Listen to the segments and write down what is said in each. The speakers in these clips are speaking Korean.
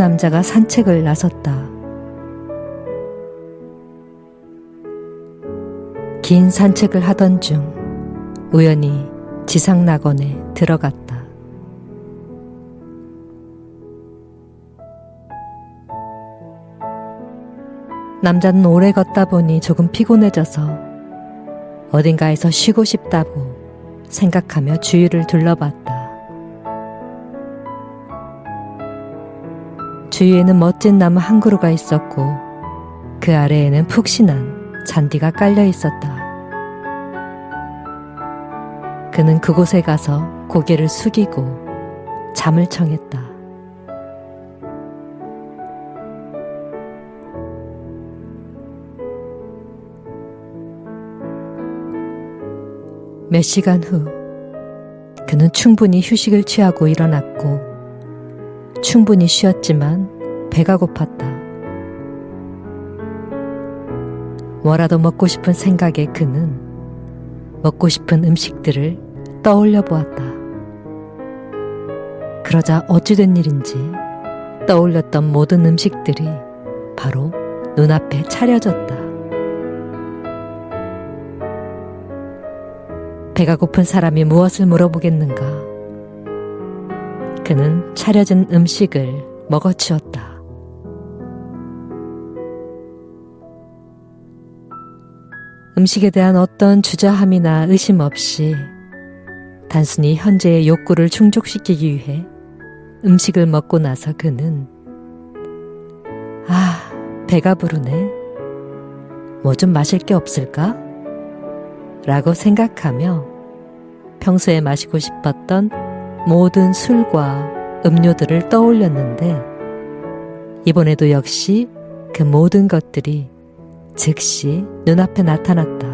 남자가 산책을 나섰다. 긴 산책을 하던 중 우연히 지상낙원에 들어갔다. 남자는 오래 걷다 보니 조금 피곤해져서 어딘가에서 쉬고 싶다고 생각하며 주위를 둘러봤다. 주위에는 멋진 나무 한 그루가 있었고 그 아래에는 푹신한 잔디가 깔려 있었다. 그는 그곳에 가서 고개를 숙이고 잠을 청했다. 몇 시간 후 그는 충분히 휴식을 취하고 일어났고 충분히 쉬었지만 배가 고팠다. 뭐라도 먹고 싶은 생각에 그는 먹고 싶은 음식들을 떠올려 보았다. 그러자 어찌된 일인지 떠올렸던 모든 음식들이 바로 눈앞에 차려졌다. 배가 고픈 사람이 무엇을 물어보겠는가? 그는 차려진 음식을 먹어치웠다. 음식에 대한 어떤 주저함이나 의심 없이 단순히 현재의 욕구를 충족시키기 위해 음식을 먹고 나서 그는 배가 부르네. 뭐 좀 마실 게 없을까? 라고 생각하며 평소에 마시고 싶었던 모든 술과 음료들을 떠올렸는데 이번에도 역시 그 모든 것들이 즉시 눈앞에 나타났다.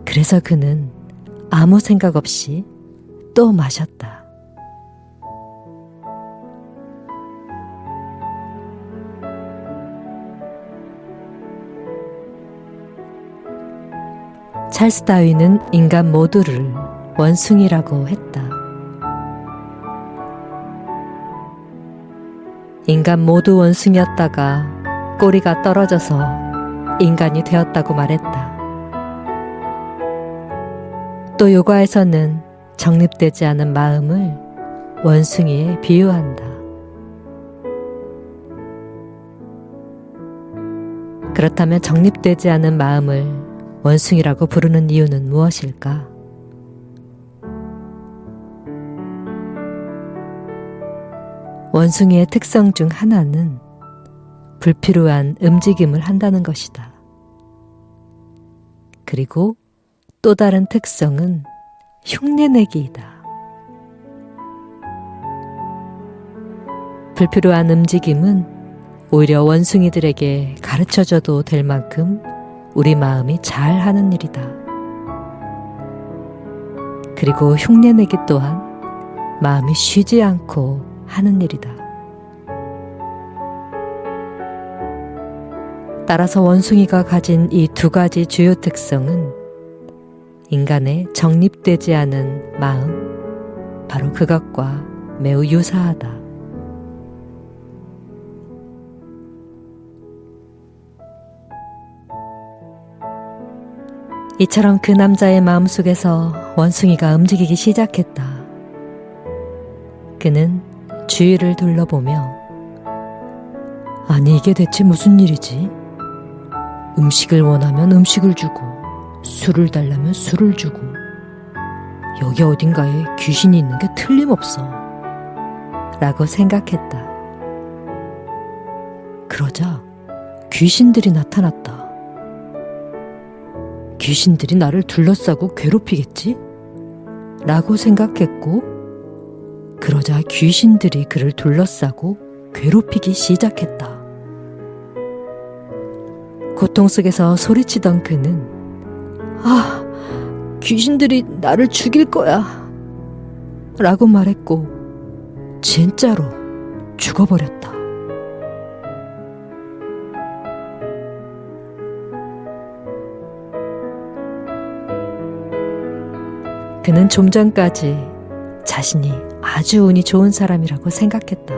그래서 그는 아무 생각 없이 또 마셨다. 찰스 다윈은 인간 모두를 원숭이라고 했다. 인간 모두 원숭이였다가 꼬리가 떨어져서 인간이 되었다고 말했다. 또 요가에서는 정립되지 않은 마음을 원숭이에 비유한다. 그렇다면 정립되지 않은 마음을 원숭이라고 부르는 이유는 무엇일까? 원숭이의 특성 중 하나는 불필요한 움직임을 한다는 것이다. 그리고 또 다른 특성은 흉내내기이다. 불필요한 움직임은 오히려 원숭이들에게 가르쳐줘도 될 만큼 우리 마음이 잘하는 일이다. 그리고 흉내내기 또한 마음이 쉬지 않고 하는 일이다. 따라서 원숭이가 가진 이 두 가지 주요 특성은 인간의 정립되지 않은 마음, 바로 그것과 매우 유사하다. 이처럼 그 남자의 마음속에서 원숭이가 움직이기 시작했다. 그는 주위를 둘러보며 아니 이게 대체 무슨 일이지? 음식을 원하면 음식을 주고 술을 달라면 술을 주고 여기 어딘가에 귀신이 있는 게 틀림없어 라고 생각했다. 그러자 귀신들이 나타났다. 귀신들이 나를 둘러싸고 괴롭히겠지? 라고 생각했고 그러자 귀신들이 그를 둘러싸고 괴롭히기 시작했다. 고통 속에서 소리치던 그는 귀신들이 나를 죽일 거야 라고 말했고 진짜로 죽어버렸다. 그는 좀 전까지 자신이 아주 운이 좋은 사람이라고 생각했다.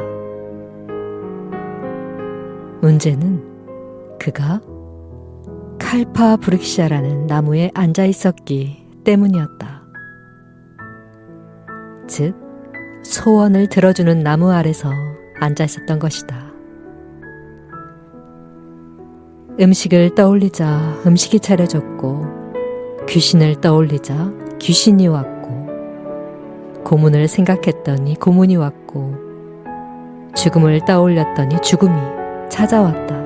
문제는 그가 칼파브릭시아라는 나무에 앉아 있었기 때문이었다. 즉, 소원을 들어주는 나무 아래서 앉아 있었던 것이다. 음식을 떠올리자 음식이 차려졌고, 귀신을 떠올리자 귀신이 왔고, 고문을 생각했더니 고문이 왔고, 죽음을 떠올렸더니 죽음이 찾아왔다.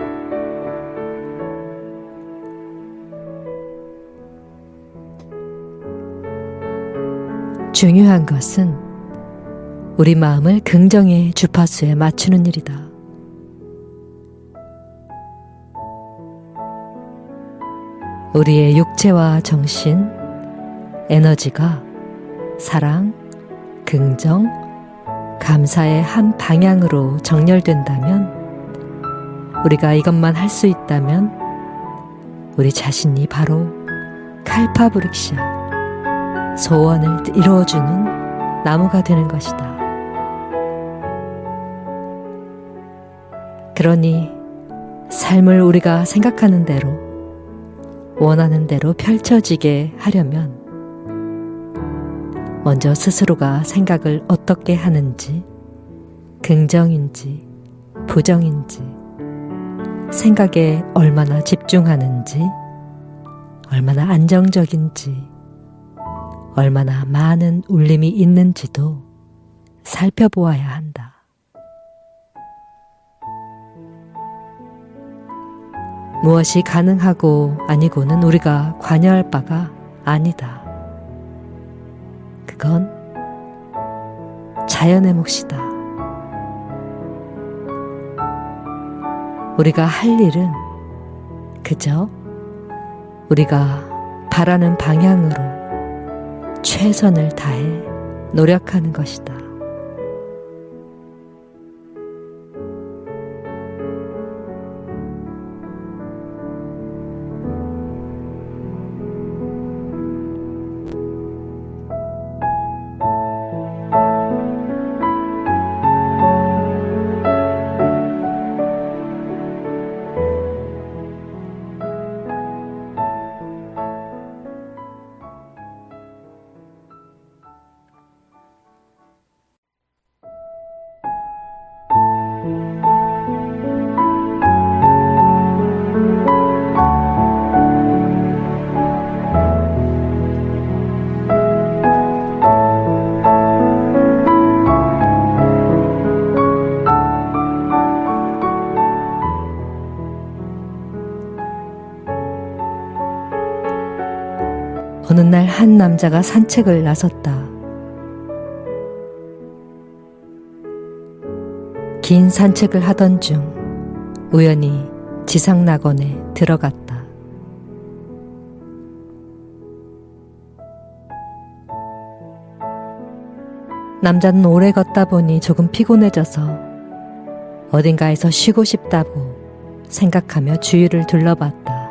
중요한 것은 우리 마음을 긍정의 주파수에 맞추는 일이다. 우리의 육체와 정신, 에너지가 사랑, 긍정, 감사의 한 방향으로 정렬된다면, 우리가 이것만 할 수 있다면 우리 자신이 바로 칼파브릭시아, 소원을 이루어주는 나무가 되는 것이다. 그러니 삶을 우리가 생각하는 대로, 원하는 대로 펼쳐지게 하려면 먼저 스스로가 생각을 어떻게 하는지, 긍정인지 부정인지, 생각에 얼마나 집중하는지, 얼마나 안정적인지, 얼마나 많은 울림이 있는지도 살펴보아야 한다. 무엇이 가능하고 아니고는 우리가 관여할 바가 아니다. 그건 자연의 몫이다. 우리가 할 일은 그저 우리가 바라는 방향으로 최선을 다해 노력하는 것이다. 어느 날 한 남자가 산책을 나섰다. 긴 산책을 하던 중 우연히 지상낙원에 들어갔다. 남자는 오래 걷다 보니 조금 피곤해져서 어딘가에서 쉬고 싶다고 생각하며 주위를 둘러봤다.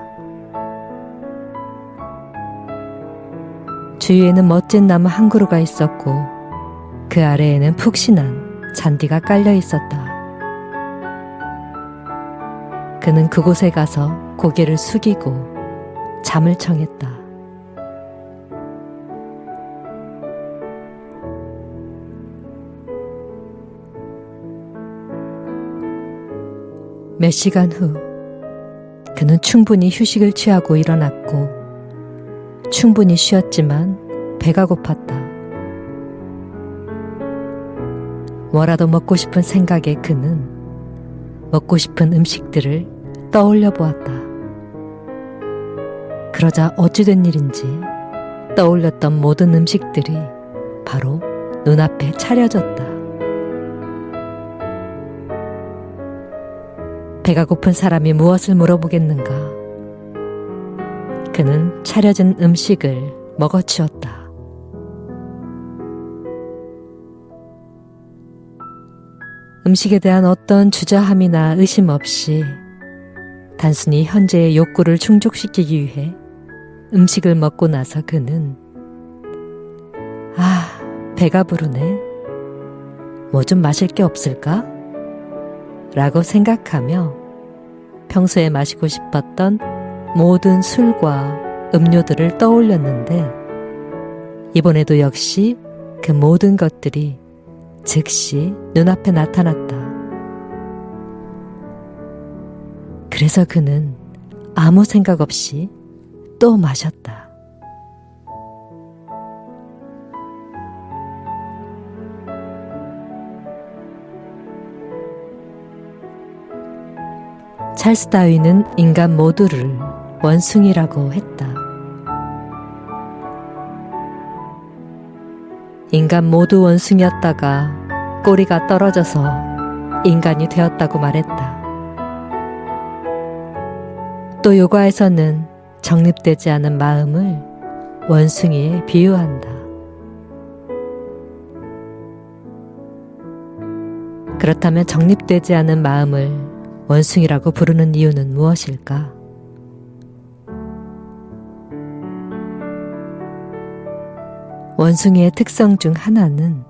주위에는 멋진 나무 한 그루가 있었고, 그 아래에는 푹신한 잔디가 깔려 있었다. 그는 그곳에 가서 고개를 숙이고 잠을 청했다. 몇 시간 후 그는 충분히 휴식을 취하고 일어났고, 충분히 쉬었지만 배가 고팠다. 뭐라도 먹고 싶은 생각에 그는 먹고 싶은 음식들을 떠올려 보았다. 그러자 어찌된 일인지 떠올렸던 모든 음식들이 바로 눈앞에 차려졌다. 배가 고픈 사람이 무엇을 물어보겠는가? 그는 차려진 음식을 먹어치웠다. 음식에 대한 어떤 주저함이나 의심 없이 단순히 현재의 욕구를 충족시키기 위해 음식을 먹고 나서 그는 배가 부르네. 뭐 좀 마실 게 없을까? 라고 생각하며 평소에 마시고 싶었던 모든 술과 음료들을 떠올렸는데 이번에도 역시 그 모든 것들이 즉시 눈앞에 나타났다. 그래서 그는 아무 생각 없이 또 마셨다. 찰스 다윈은 인간 모두를 원숭이라고 했다. 인간 모두 원숭이였다가 꼬리가 떨어져서 인간이 되었다고 말했다. 또 요가에서는 정립되지 않은 마음을 원숭이에 비유한다. 그렇다면 정립되지 않은 마음을 원숭이라고 부르는 이유는 무엇일까? 원숭이의 특성 중 하나는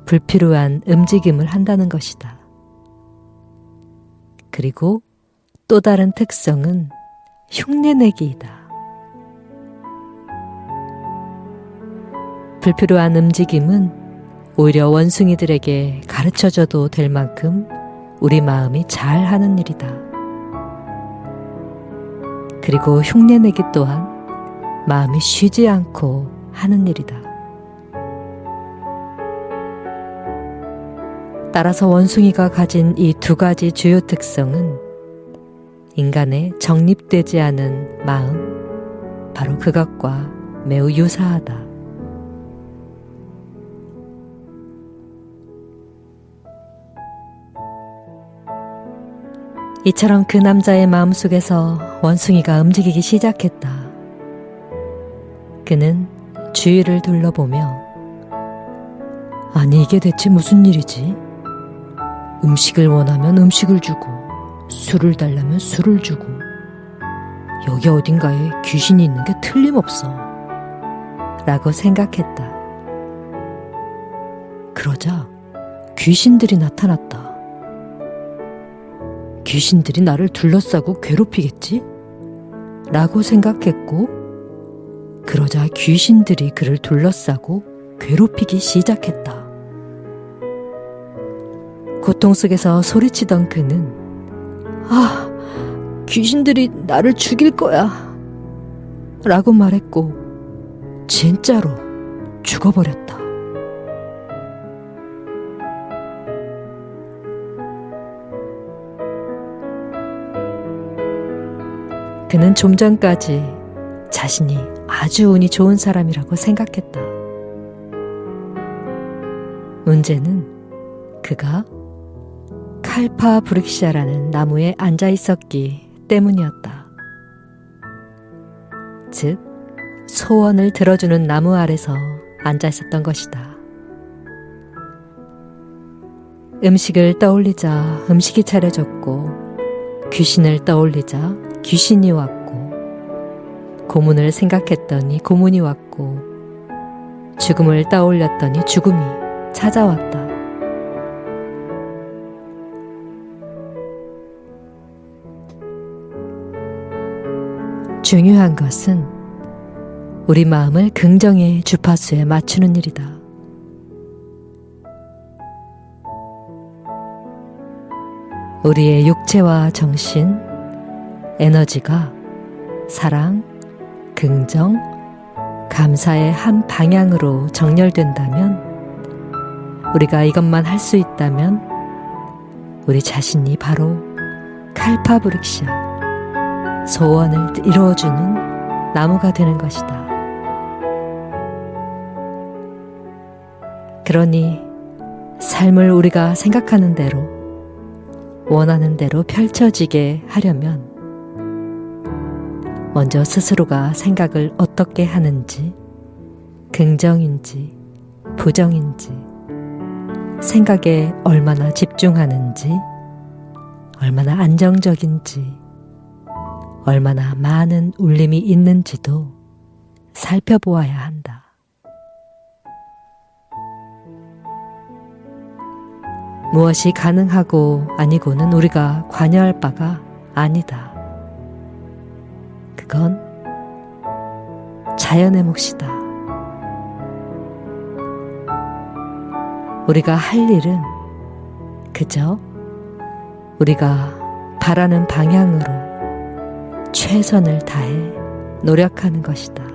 불필요한 움직임을 한다는 것이다. 그리고 또 다른 특성은 흉내내기이다. 불필요한 움직임은 오히려 원숭이들에게 가르쳐줘도 될 만큼 우리 마음이 잘하는 일이다. 그리고 흉내내기 또한 마음이 쉬지 않고 하는 일이다. 따라서 원숭이가 가진 이 두 가지 주요 특성은 인간의 정립되지 않은 마음, 바로 그것과 매우 유사하다. 이처럼 그 남자의 마음속에서 원숭이가 움직이기 시작했다. 그는 주위를 둘러보며 아니 이게 대체 무슨 일이지? 음식을 원하면 음식을 주고 술을 달라면 술을 주고 여기 어딘가에 귀신이 있는 게 틀림없어 라고 생각했다. 그러자 귀신들이 나타났다. 귀신들이 나를 둘러싸고 괴롭히겠지? 라고 생각했고 그러자 귀신들이 그를 둘러싸고 괴롭히기 시작했다. 고통 속에서 소리치던 그는 아, 귀신들이 나를 죽일 거야 라고 말했고 진짜로 죽어버렸다. 그는 좀 전까지 자신이 아주 운이 좋은 사람이라고 생각했다. 문제는 그가 칼파브릭샤라는 나무에 앉아 있었기 때문이었다. 즉, 소원을 들어주는 나무 아래서 앉아 있었던 것이다. 음식을 떠올리자 음식이 차려졌고 귀신을 떠올리자 귀신이 왔고 고문을 생각했더니 고문이 왔고 죽음을 떠올렸더니 죽음이 찾아왔다. 중요한 것은 우리 마음을 긍정의 주파수에 맞추는 일이다. 우리의 육체와 정신, 에너지가 사랑, 긍정, 감사의 한 방향으로 정렬된다면 우리가 이것만 할 수 있다면 우리 자신이 바로 칼파브릭샤, 소원을 이루어주는 나무가 되는 것이다. 그러니 삶을 우리가 생각하는 대로 원하는 대로 펼쳐지게 하려면 먼저 스스로가 생각을 어떻게 하는지, 긍정인지 부정인지, 생각에 얼마나 집중하는지, 얼마나 안정적인지, 얼마나 많은 울림이 있는지도 살펴보아야 한다. 무엇이 가능하고 아니고는 우리가 관여할 바가 아니다. 그건 자연의 몫이다. 우리가 할 일은 그저 우리가 바라는 방향으로 최선을 다해 노력하는 것이다.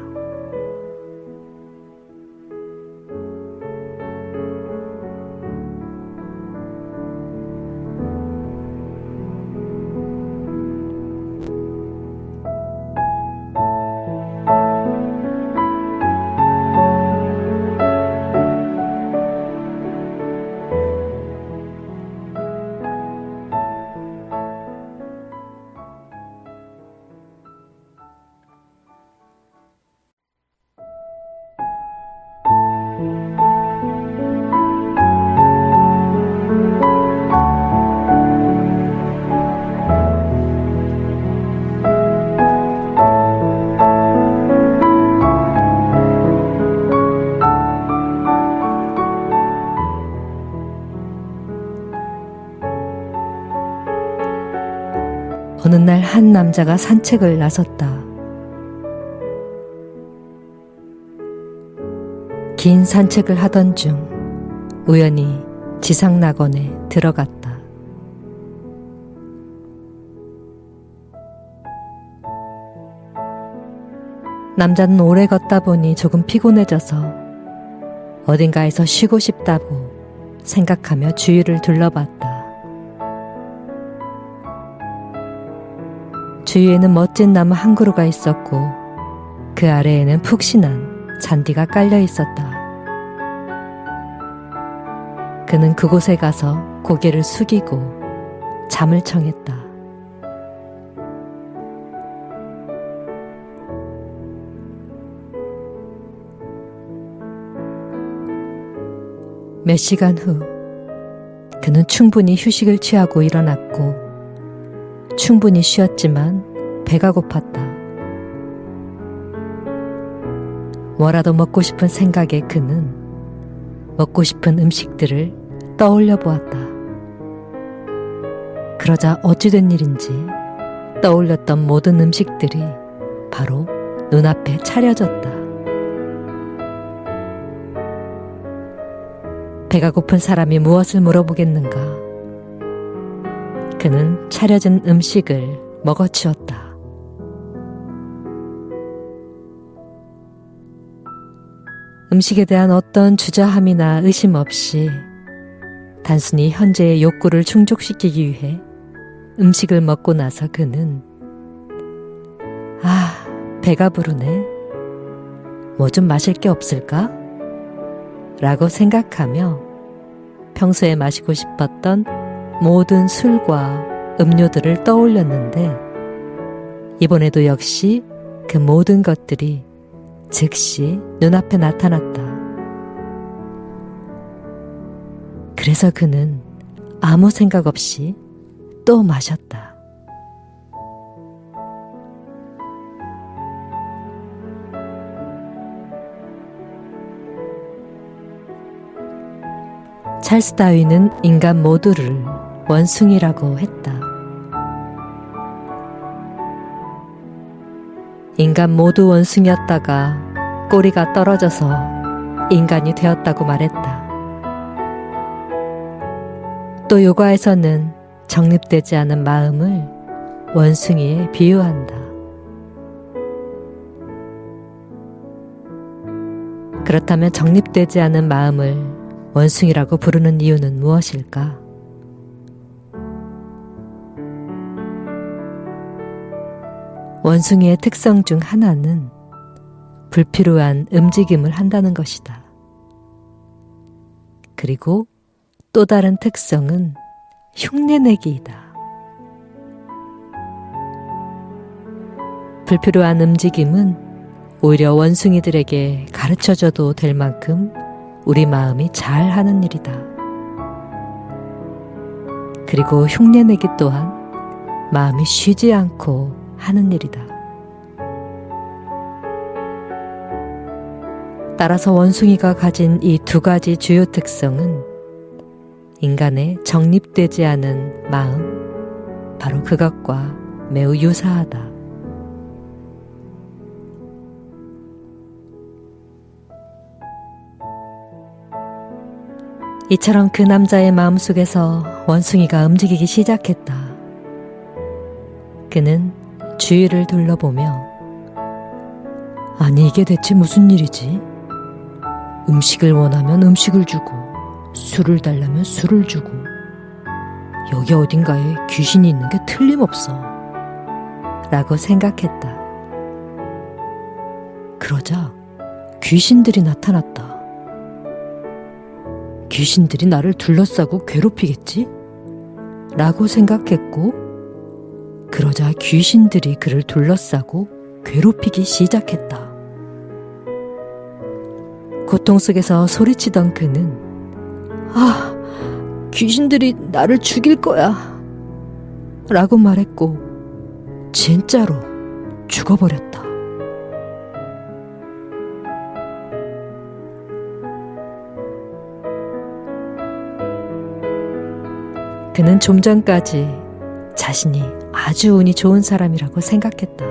어느 날 한 남자가 산책을 나섰다. 긴 산책을 하던 중 우연히 지상낙원에 들어갔다. 남자는 오래 걷다 보니 조금 피곤해져서 어딘가에서 쉬고 싶다고 생각하며 주위를 둘러봤다. 주위에는 멋진 나무 한 그루가 있었고 그 아래에는 푹신한 잔디가 깔려 있었다. 그는 그곳에 가서 고개를 숙이고 잠을 청했다. 몇 시간 후 그는 충분히 휴식을 취하고 일어났고 충분히 쉬었지만 배가 고팠다. 뭐라도 먹고 싶은 생각에 그는 먹고 싶은 음식들을 떠올려 보았다. 그러자 어찌된 일인지 떠올렸던 모든 음식들이 바로 눈앞에 차려졌다. 배가 고픈 사람이 무엇을 물어보겠는가? 그는 차려진 음식을 먹어치웠다. 음식에 대한 어떤 주저함이나 의심 없이 단순히 현재의 욕구를 충족시키기 위해 음식을 먹고 나서 그는 배가 부르네. 뭐 좀 마실 게 없을까? 라고 생각하며 평소에 마시고 싶었던 모든 술과 음료들을 떠올렸는데 이번에도 역시 그 모든 것들이 즉시 눈앞에 나타났다. 그래서 그는 아무 생각 없이 또 마셨다. 찰스 다윈은 인간 모두를 원숭이라고 했다. 인간 모두 원숭이였다가 꼬리가 떨어져서 인간이 되었다고 말했다. 또 요가에서는 정립되지 않은 마음을 원숭이에 비유한다. 그렇다면 정립되지 않은 마음을 원숭이라고 부르는 이유는 무엇일까? 원숭이의 특성 중 하나는 불필요한 움직임을 한다는 것이다. 그리고 또 다른 특성은 흉내내기이다. 불필요한 움직임은 오히려 원숭이들에게 가르쳐줘도 될 만큼 우리 마음이 잘하는 일이다. 그리고 흉내내기 또한 마음이 쉬지 않고 하는 일이다. 따라서 원숭이가 가진 이 두 가지 주요 특성은 인간의 정립되지 않은 마음, 바로 그것과 매우 유사하다. 이처럼 그 남자의 마음속에서 원숭이가 움직이기 시작했다. 그는 주위를 둘러보며 아니 이게 대체 무슨 일이지? 음식을 원하면 음식을 주고 술을 달라면 술을 주고 여기 어딘가에 귀신이 있는 게 틀림없어 라고 생각했다. 그러자 귀신들이 나타났다. 귀신들이 나를 둘러싸고 괴롭히겠지? 라고 생각했고 그러자 귀신들이 그를 둘러싸고 괴롭히기 시작했다. 고통 속에서 소리치던 그는 아, 귀신들이 나를 죽일 거야 라고 말했고 진짜로 죽어버렸다. 그는 좀 전까지 자신이 아주 운이 좋은 사람이라고 생각했다.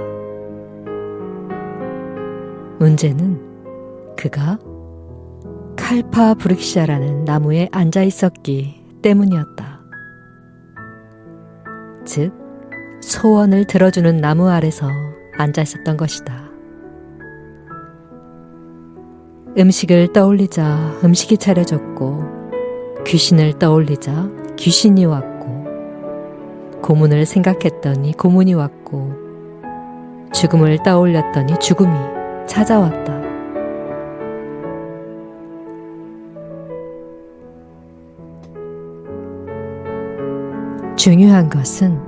문제는 그가 칼파브릭샤라는 나무에 앉아 있었기 때문이었다. 즉, 소원을 들어주는 나무 아래서 앉아 있었던 것이다. 음식을 떠올리자 음식이 차려졌고, 귀신을 떠올리자 귀신이 왔고, 고문을 생각했더니 고문이 왔고, 죽음을 떠올렸더니 죽음이 찾아왔다. 중요한 것은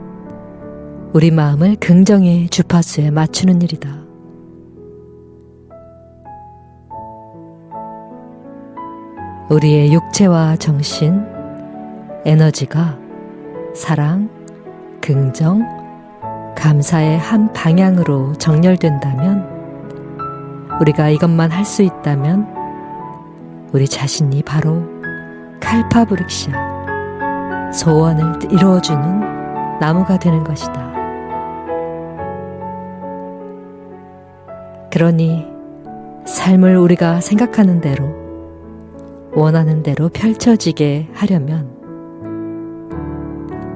우리 마음을 긍정의 주파수에 맞추는 일이다. 우리의 육체와 정신, 에너지가 사랑, 긍정, 감사의 한 방향으로 정렬된다면, 우리가 이것만 할 수 있다면 우리 자신이 바로 칼파브릭샤, 소원을 이루어주는 나무가 되는 것이다. 그러니 삶을 우리가 생각하는 대로, 원하는 대로 펼쳐지게 하려면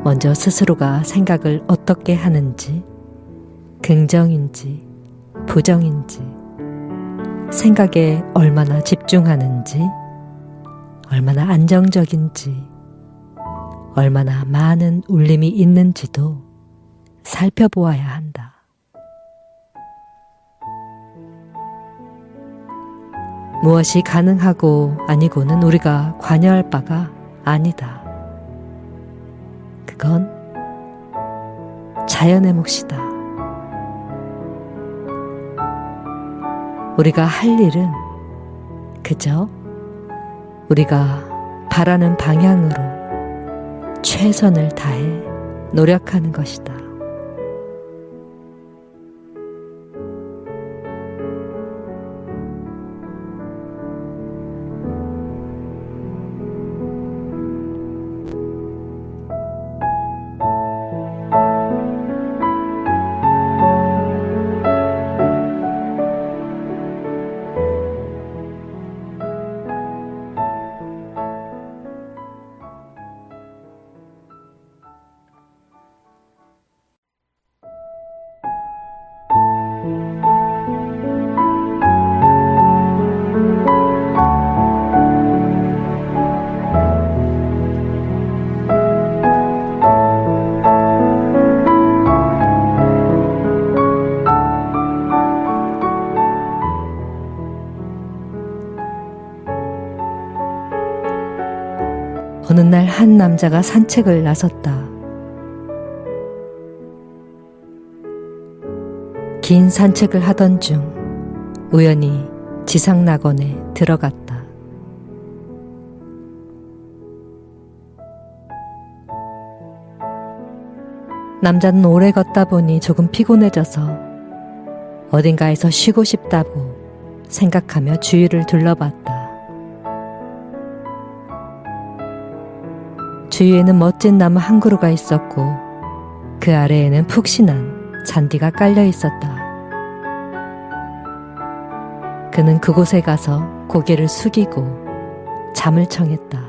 먼저 스스로가 생각을 어떻게 하는지, 긍정인지 부정인지, 생각에 얼마나 집중하는지, 얼마나 안정적인지, 얼마나 많은 울림이 있는지도 살펴보아야 한다. 무엇이 가능하고 아니고는 우리가 관여할 바가 아니다. 그건 자연의 몫이다. 우리가 할 일은 그저 우리가 바라는 방향으로 최선을 다해 노력하는 것이다. 어느 날 한 남자가 산책을 나섰다. 긴 산책을 하던 중 우연히 지상낙원에 들어갔다. 남자는 오래 걷다 보니 조금 피곤해져서 어딘가에서 쉬고 싶다고 생각하며 주위를 둘러봤다. 주위에는 멋진 나무 한 그루가 있었고 그 아래에는 푹신한 잔디가 깔려 있었다. 그는 그곳에 가서 고개를 숙이고 잠을 청했다.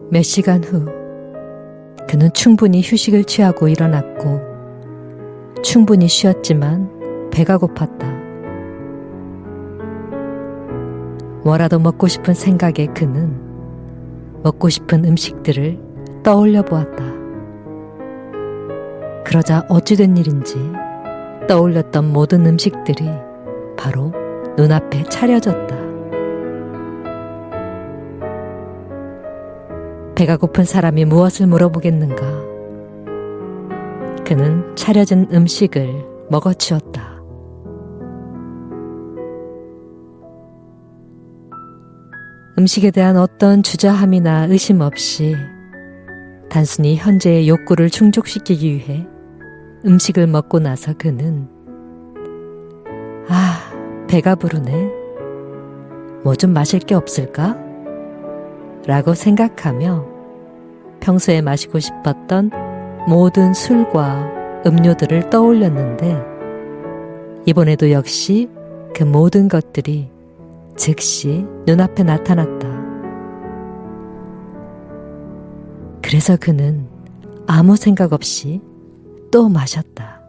몇 시간 후 그는 충분히 휴식을 취하고 일어났고 충분히 쉬었지만 배가 고팠다. 뭐라도 먹고 싶은 생각에 그는 먹고 싶은 음식들을 떠올려 보았다. 그러자 어찌된 일인지 떠올렸던 모든 음식들이 바로 눈앞에 차려졌다. 배가 고픈 사람이 무엇을 물어보겠는가? 그는 차려진 음식을 먹어치웠다. 음식에 대한 어떤 주저함이나 의심 없이 단순히 현재의 욕구를 충족시키기 위해 음식을 먹고 나서 그는 배가 부르네. 뭐 좀 마실 게 없을까? 라고 생각하며 평소에 마시고 싶었던 모든 술과 음료들을 떠올렸는데 이번에도 역시 그 모든 것들이 즉시 눈앞에 나타났다. 그래서 그는 아무 생각 없이 또 마셨다.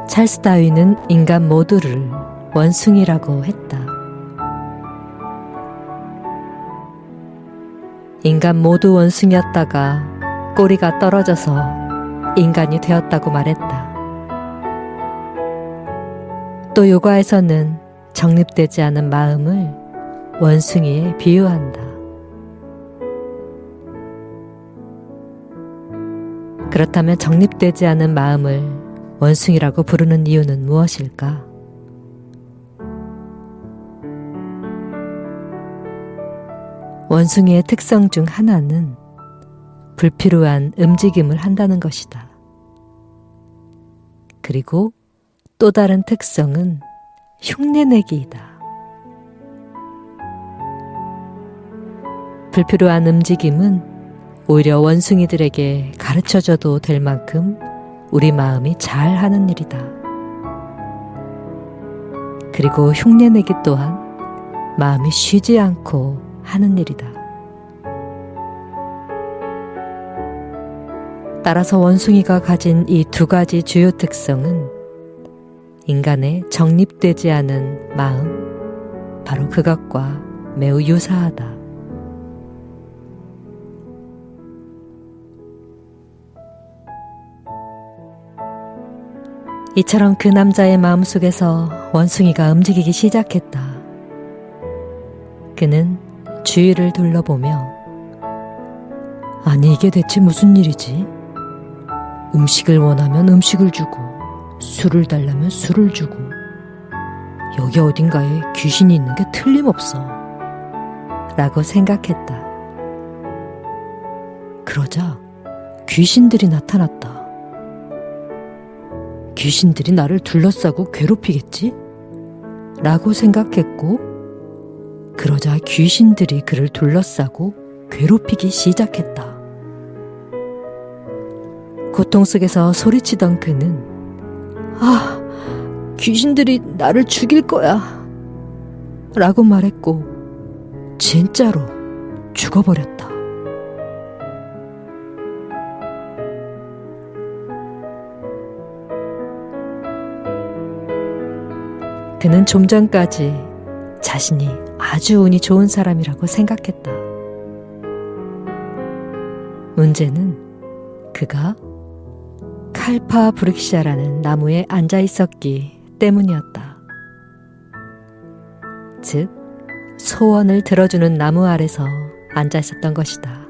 찰스 다윈은 인간 모두를 원숭이라고 했다. 인간 모두 원숭이였다가 꼬리가 떨어져서 인간이 되었다고 말했다. 또 요가에서는 정립되지 않은 마음을 원숭이에 비유한다. 그렇다면 정립되지 않은 마음을 원숭이라고 부르는 이유는 무엇일까? 원숭이의 특성 중 하나는 불필요한 움직임을 한다는 것이다. 그리고 또 다른 특성은 흉내내기이다. 불필요한 움직임은 오히려 원숭이들에게 가르쳐줘도 될 만큼 우리 마음이 잘하는 일이다. 그리고 흉내내기 또한 마음이 쉬지 않고 하는 일이다. 따라서 원숭이가 가진 이 두 가지 주요 특성은 인간의 정립되지 않은 마음, 바로 그것과 매우 유사하다. 이처럼 그 남자의 마음속에서 원숭이가 움직이기 시작했다. 그는 주위를 둘러보며 아니 이게 대체 무슨 일이지? 음식을 원하면 음식을 주고 술을 달라면 술을 주고 여기 어딘가에 귀신이 있는 게 틀림없어 라고 생각했다. 그러자 귀신들이 나타났다. 귀신들이 나를 둘러싸고 괴롭히겠지? 라고 생각했고 그러자 귀신들이 그를 둘러싸고 괴롭히기 시작했다. 고통 속에서 소리치던 그는 귀신들이 나를 죽일 거야 라고 말했고 진짜로 죽어버렸다. 그는 좀 전까지 자신이 아주 운이 좋은 사람이라고 생각했다. 문제는 그가 칼파 브릭샤라는 나무에 앉아 있었기 때문이었다. 즉, 소원을 들어주는 나무 아래서 앉아 있었던 것이다.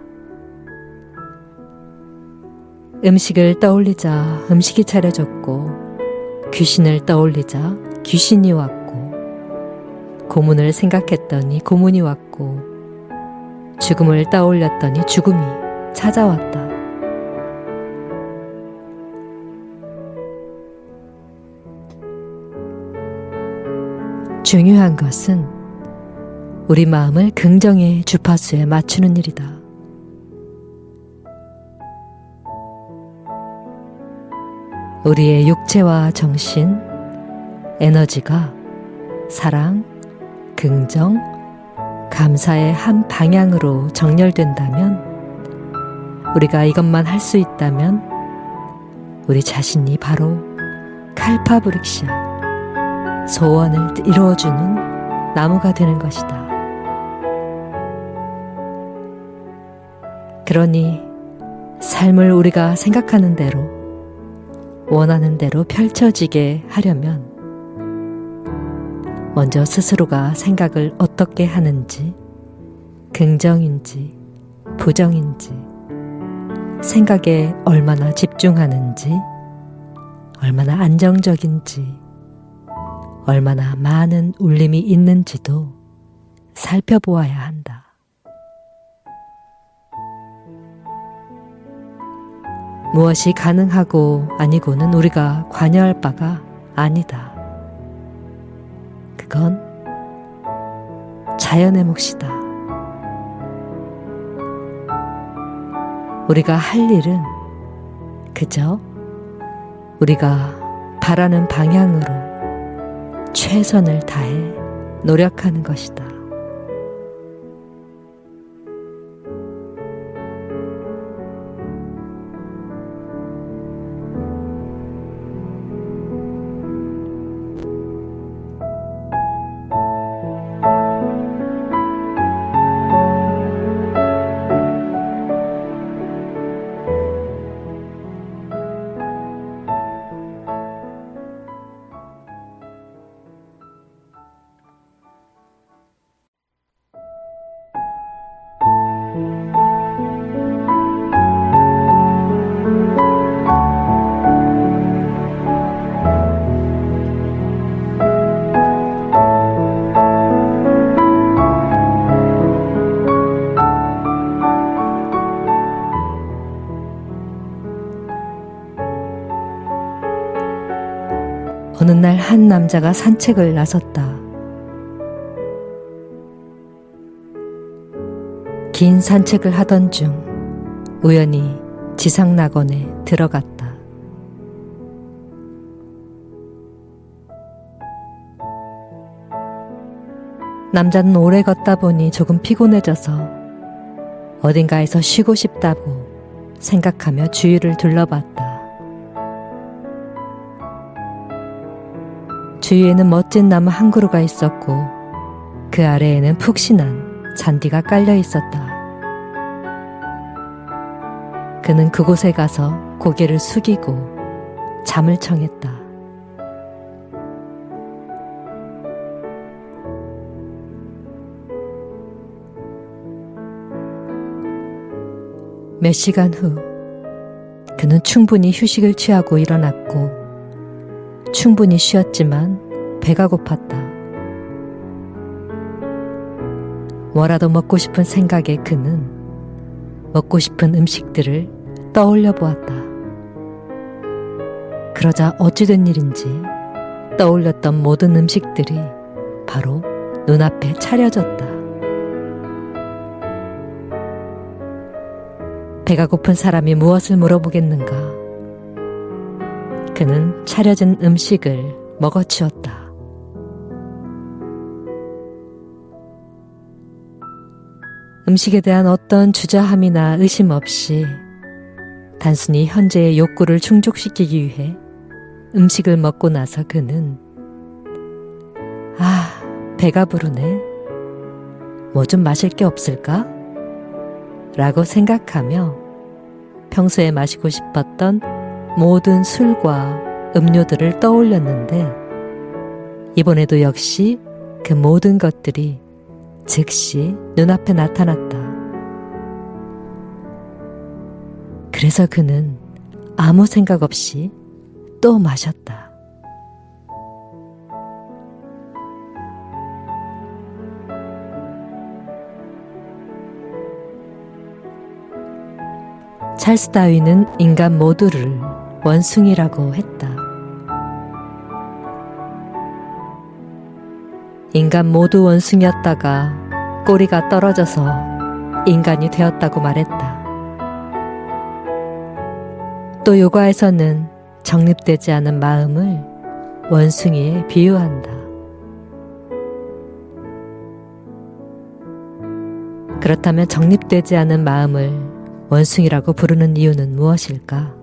음식을 떠올리자 음식이 차려졌고 귀신을 떠올리자 귀신이 왔고 고문을 생각했더니 고문이 왔고 죽음을 떠올렸더니 죽음이 찾아왔다. 중요한 것은 우리 마음을 긍정의 주파수에 맞추는 일이다. 우리의 육체와 정신, 에너지가 사랑, 긍정, 감사의 한 방향으로 정렬된다면, 우리가 이것만 할 수 있다면 우리 자신이 바로 칼파브릭샤, 소원을 이루어주는 나무가 되는 것이다. 그러니 삶을 우리가 생각하는 대로, 원하는 대로 펼쳐지게 하려면 먼저 스스로가 생각을 어떻게 하는지, 긍정인지 부정인지, 생각에 얼마나 집중하는지, 얼마나 안정적인지, 얼마나 많은 울림이 있는지도 살펴보아야 한다. 무엇이 가능하고 아니고는 우리가 관여할 바가 아니다. 그건 자연의 몫이다. 우리가 할 일은 그저 우리가 바라는 방향으로 최선을 다해 노력하는 것이다. 어느 날 한 남자가 산책을 나섰다. 긴 산책을 하던 중 우연히 지상낙원에 들어갔다. 남자는 오래 걷다 보니 조금 피곤해져서 어딘가에서 쉬고 싶다고 생각하며 주위를 둘러봤다. 주위에는 멋진 나무 한 그루가 있었고 그 아래에는 푹신한 잔디가 깔려 있었다. 그는 그곳에 가서 고개를 숙이고 잠을 청했다. 몇 시간 후 그는 충분히 휴식을 취하고 일어났고 충분히 쉬었지만 배가 고팠다. 뭐라도 먹고 싶은 생각에 그는 먹고 싶은 음식들을 떠올려 보았다. 그러자 어찌된 일인지 떠올렸던 모든 음식들이 바로 눈앞에 차려졌다. 배가 고픈 사람이 무엇을 물어보겠는가? 그는 차려진 음식을 먹어치웠다. 음식에 대한 어떤 주저함이나 의심 없이 단순히 현재의 욕구를 충족시키기 위해 음식을 먹고 나서 그는 배가 부르네. 뭐 좀 마실 게 없을까? 라고 생각하며 평소에 마시고 싶었던 모든 술과 음료들을 떠올렸는데 이번에도 역시 그 모든 것들이 즉시 눈앞에 나타났다. 그래서 그는 아무 생각 없이 또 마셨다. 찰스 다윈은 인간 모두를 원숭이라고 했다. 인간 모두 원숭이였다가 꼬리가 떨어져서 인간이 되었다고 말했다. 또 요가에서는 정립되지 않은 마음을 원숭이에 비유한다. 그렇다면 정립되지 않은 마음을 원숭이라고 부르는 이유는 무엇일까?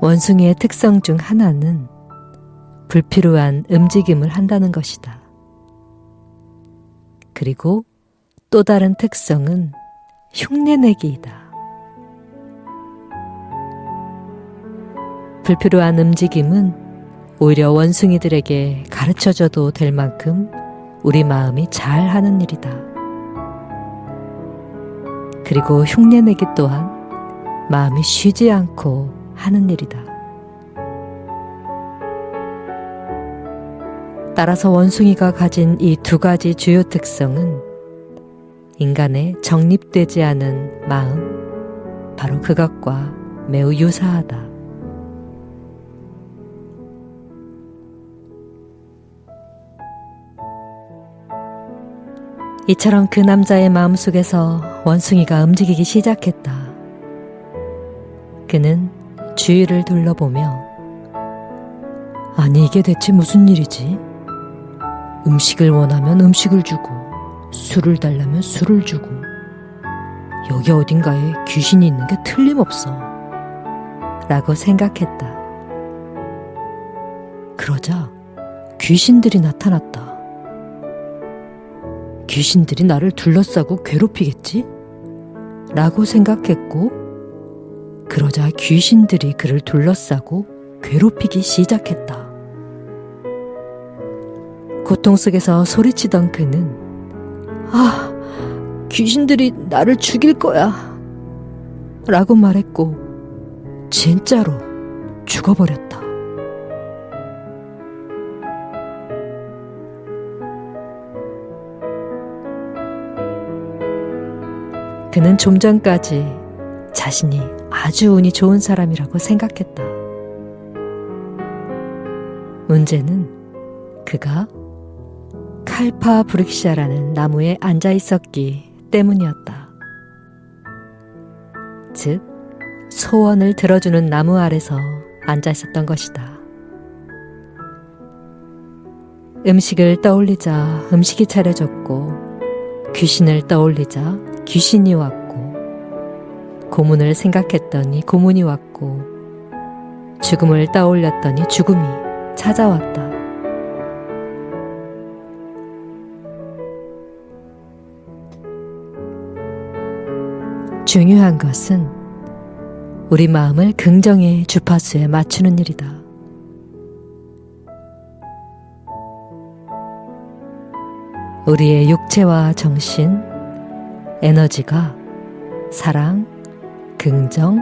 원숭이의 특성 중 하나는 불필요한 움직임을 한다는 것이다. 그리고 또 다른 특성은 흉내내기이다. 불필요한 움직임은 오히려 원숭이들에게 가르쳐줘도 될 만큼 우리 마음이 잘하는 일이다. 그리고 흉내내기 또한 마음이 쉬지 않고 하는 일이다. 따라서 원숭이가 가진 이 두 가지 주요 특성은 인간의 정립되지 않은 마음, 바로 그것과 매우 유사하다. 이처럼 그 남자의 마음속에서 원숭이가 움직이기 시작했다. 그는 주위를 둘러보며 아니 이게 대체 무슨 일이지? 음식을 원하면 음식을 주고 술을 달라면 술을 주고 여기 어딘가에 귀신이 있는 게 틀림없어 라고 생각했다. 그러자 귀신들이 나타났다. 귀신들이 나를 둘러싸고 괴롭히겠지? 라고 생각했고 그러자 귀신들이 그를 둘러싸고 괴롭히기 시작했다. 고통 속에서 소리치던 그는 아, 귀신들이 나를 죽일 거야 라고 말했고 진짜로 죽어버렸다. 그는 좀 전까지 자신이 아주 운이 좋은 사람이라고 생각했다. 문제는 그가 칼파 브릭샤라는 나무에 앉아 있었기 때문이었다. 즉, 소원을 들어주는 나무 아래서 앉아 있었던 것이다. 음식을 떠올리자 음식이 차려졌고, 귀신을 떠올리자 귀신이 왔고, 고문을 생각했더니 고문이 왔고, 죽음을 떠올렸더니 죽음이 찾아왔다. 중요한 것은 우리 마음을 긍정의 주파수에 맞추는 일이다. 우리의 육체와 정신, 에너지가 사랑, 긍정,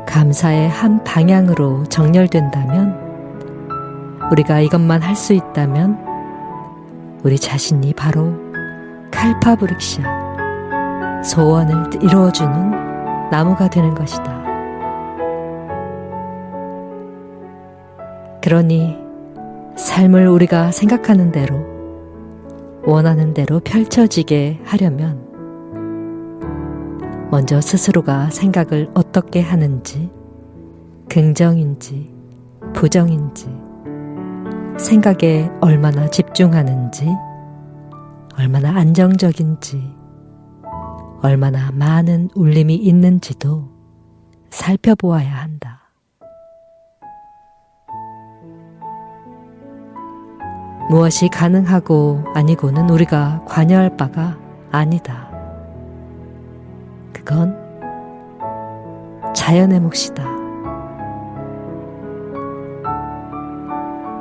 감사의 한 방향으로 정렬된다면, 우리가 이것만 할 수 있다면 우리 자신이 바로 칼파브릭샤, 소원을 이루어주는 나무가 되는 것이다. 그러니 삶을 우리가 생각하는 대로, 원하는 대로 펼쳐지게 하려면 먼저 스스로가 생각을 어떻게 하는지, 긍정인지 부정인지, 생각에 얼마나 집중하는지, 얼마나 안정적인지, 얼마나 많은 울림이 있는지도 살펴보아야 한다. 무엇이 가능하고 아니고는 우리가 관여할 바가 아니다. 그건 자연의 몫이다.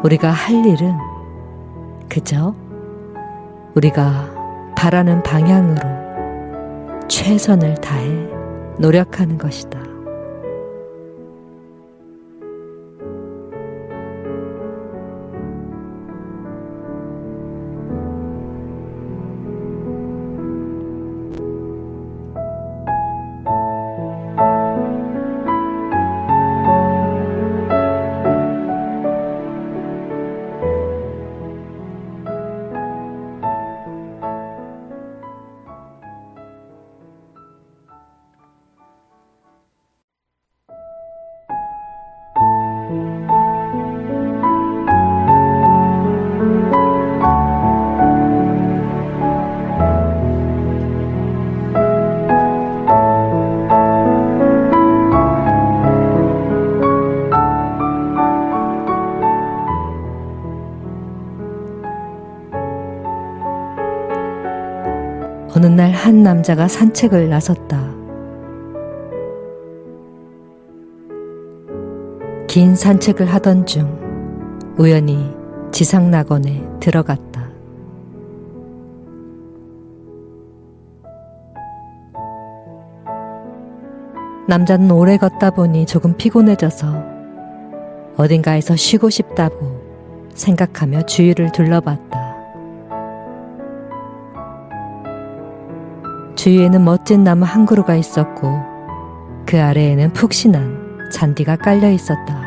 우리가 할 일은 그저 우리가 바라는 방향으로 최선을 다해 노력하는 것이다. 어느 날 한 남자가 산책을 나섰다. 긴 산책을 하던 중 우연히 지상낙원에 들어갔다. 남자는 오래 걷다 보니 조금 피곤해져서 어딘가에서 쉬고 싶다고 생각하며 주위를 둘러봤다. 주위에는 멋진 나무 한 그루가 있었고 그 아래에는 푹신한 잔디가 깔려 있었다.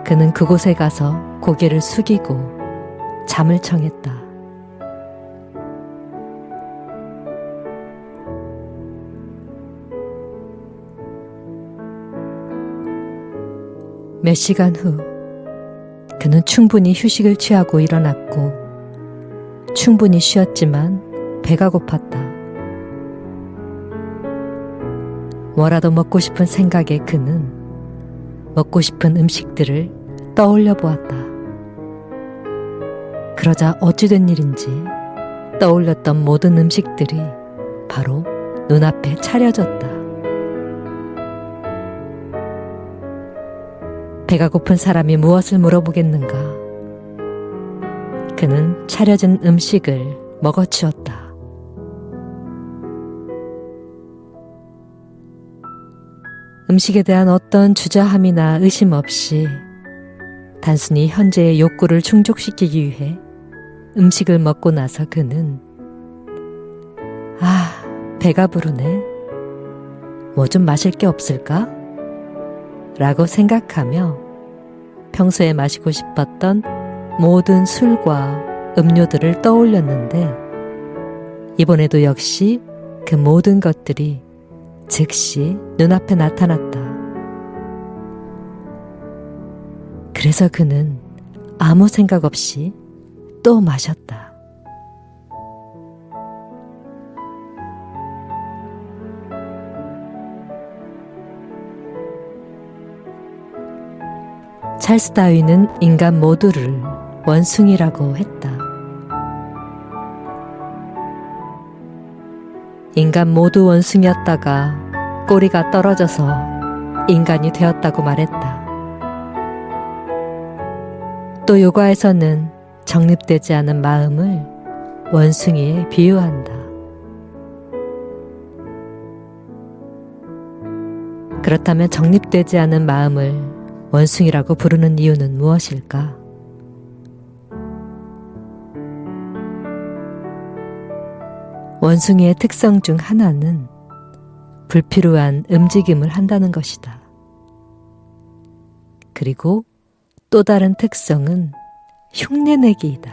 그는 그곳에 가서 고개를 숙이고 잠을 청했다. 몇 시간 후 그는 충분히 휴식을 취하고 일어났고 충분히 쉬었지만 배가 고팠다. 뭐라도 먹고 싶은 생각에 그는 먹고 싶은 음식들을 떠올려 보았다. 그러자 어찌된 일인지 떠올렸던 모든 음식들이 바로 눈앞에 차려졌다. 배가 고픈 사람이 무엇을 물어보겠는가? 그는 차려진 음식을 먹어치웠다. 음식에 대한 어떤 주저함이나 의심 없이 단순히 현재의 욕구를 충족시키기 위해 음식을 먹고 나서 그는 배가 부르네. 뭐 좀 마실 게 없을까? 라고 생각하며 평소에 마시고 싶었던 모든 술과 음료들을 떠올렸는데 이번에도 역시 그 모든 것들이 즉시 눈앞에 나타났다. 그래서 그는 아무 생각 없이 또 마셨다. 찰스 다윈은 인간 모두를 원숭이라고 했다. 인간 모두 원숭이였다가 꼬리가 떨어져서 인간이 되었다고 말했다. 또 요가에서는 정립되지 않은 마음을 원숭이에 비유한다. 그렇다면 정립되지 않은 마음을 원숭이라고 부르는 이유는 무엇일까? 원숭이의 특성 중 하나는 불필요한 움직임을 한다는 것이다. 그리고 또 다른 특성은 흉내내기이다.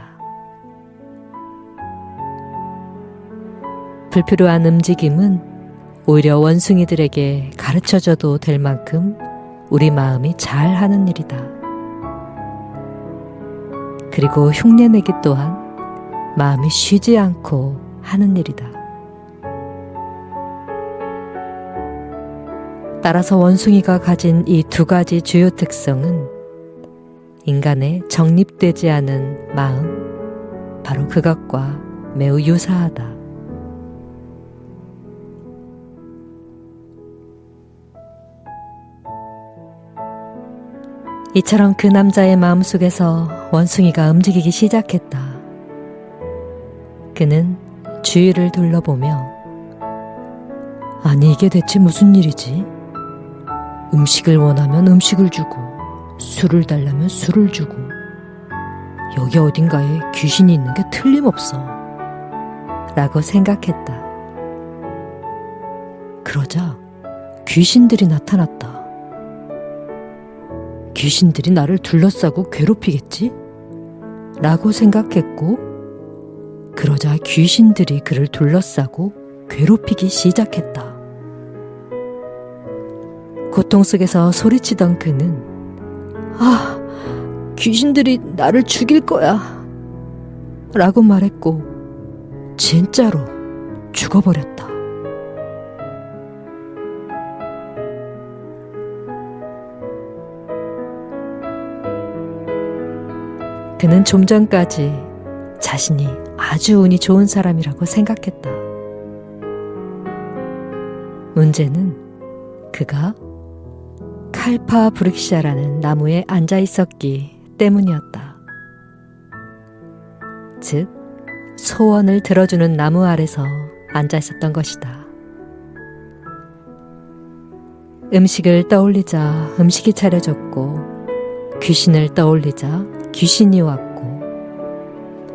불필요한 움직임은 오히려 원숭이들에게 가르쳐줘도 될 만큼 우리 마음이 잘하는 일이다. 그리고 흉내내기 또한 마음이 쉬지 않고 하는 일이다. 따라서 원숭이가 가진 이 두 가지 주요 특성은 인간의 정립되지 않은 마음, 바로 그것과 매우 유사하다. 이처럼 그 남자의 마음속에서 원숭이가 움직이기 시작했다. 그는 주위를 둘러보며 아니 이게 대체 무슨 일이지? 음식을 원하면 음식을 주고 술을 달라면 술을 주고 여기 어딘가에 귀신이 있는 게 틀림없어 라고 생각했다. 그러자 귀신들이 나타났다. 귀신들이 나를 둘러싸고 괴롭히겠지? 라고 생각했고 그러자 귀신들이 그를 둘러싸고 괴롭히기 시작했다. 고통 속에서 소리치던 그는 귀신들이 나를 죽일 거야 라고 말했고 진짜로 죽어버렸다. 그는 좀 전까지 자신이 아주 운이 좋은 사람이라고 생각했다. 문제는 그가 칼파브릭샤라는 나무에 앉아 있었기 때문이었다. 즉, 소원을 들어주는 나무 아래서 앉아 있었던 것이다. 음식을 떠올리자 음식이 차려졌고, 귀신을 떠올리자 귀신이 왔고,